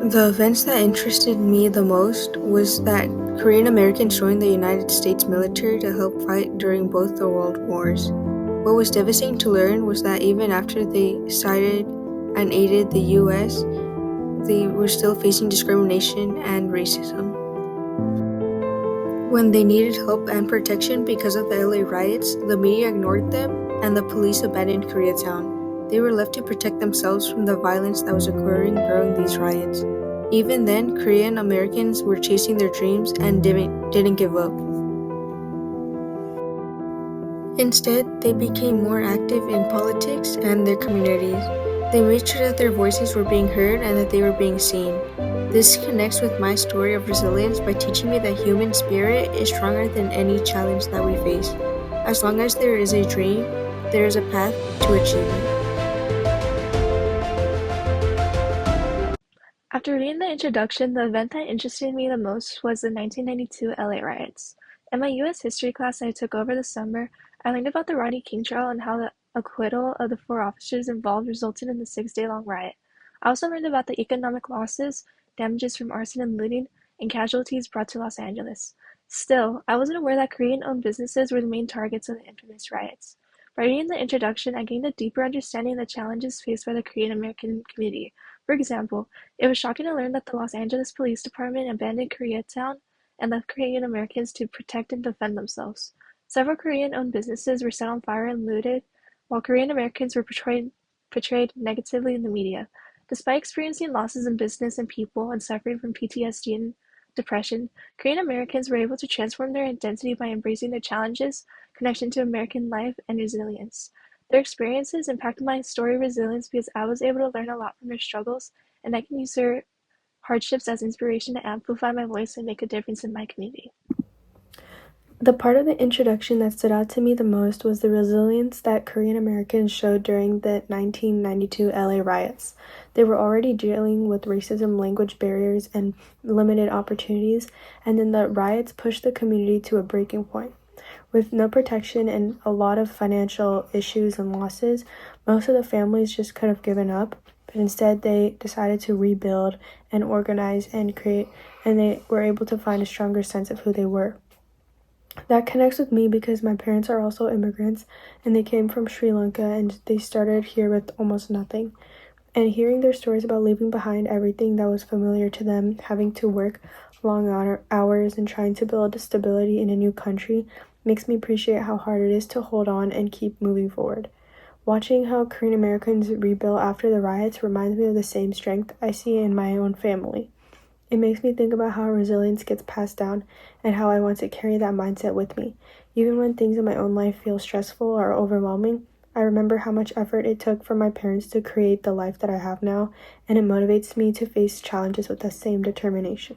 The events that interested me the most was that Korean Americans joined the United States military to help fight during both the world wars. What was devastating to learn was that even after they sided and aided the U.S., they were still facing discrimination and racism. When they needed help and protection because of the LA riots, the media ignored them and the police abandoned Koreatown. They were left to protect themselves from the violence that was occurring during these riots. Even then, Korean Americans were chasing their dreams and didn't give up. Instead, they became more active in politics and their communities. They made sure that their voices were being heard and that they were being seen. This connects with my story of resilience by teaching me that human spirit is stronger than any challenge that we face. As long as there is a dream, there is a path to achievement. After reading the introduction, the event that interested me the most was the 1992 LA riots. In my U.S. history class I took over this summer, I learned about the Rodney King trial and how the acquittal of the 4 officers involved resulted in the 6-day-long riot. I also learned about the economic losses, damages from arson and looting, and casualties brought to Los Angeles. Still, I wasn't aware that Korean-owned businesses were the main targets of the infamous riots. By reading the introduction, I gained a deeper understanding of the challenges faced by the Korean American community. For example, it was shocking to learn that the Los Angeles Police Department abandoned Koreatown and left Korean Americans to protect and defend themselves. Several Korean-owned businesses were set on fire and looted, while Korean Americans were portrayed negatively in the media. Despite experiencing losses in business and people and suffering from PTSD and depression, Korean Americans were able to transform their identity by embracing their challenges, connection to American life, and resilience. Their experiences impacted my story of resilience because I was able to learn a lot from their struggles, and I can use their hardships as inspiration to amplify my voice and make a difference in my community. The part of the introduction that stood out to me the most was the resilience that Korean Americans showed during the 1992 LA riots. They were already dealing with racism, language barriers, and limited opportunities, and then the riots pushed the community to a breaking point. With no protection and a lot of financial issues and losses, most of the families just could have given up, but instead they decided to rebuild and organize and create, and they were able to find a stronger sense of who they were. That connects with me because my parents are also immigrants and they came from Sri Lanka and they started here with almost nothing. And hearing their stories about leaving behind everything that was familiar to them, having to work long hours and trying to build stability in a new country makes me appreciate how hard it is to hold on and keep moving forward. Watching how Korean Americans rebuild after the riots reminds me of the same strength I see in my own family. It makes me think about how resilience gets passed down and how I want to carry that mindset with me. Even when things in my own life feel stressful or overwhelming, I remember how much effort it took for my parents to create the life that I have now, and it motivates me to face challenges with the same determination.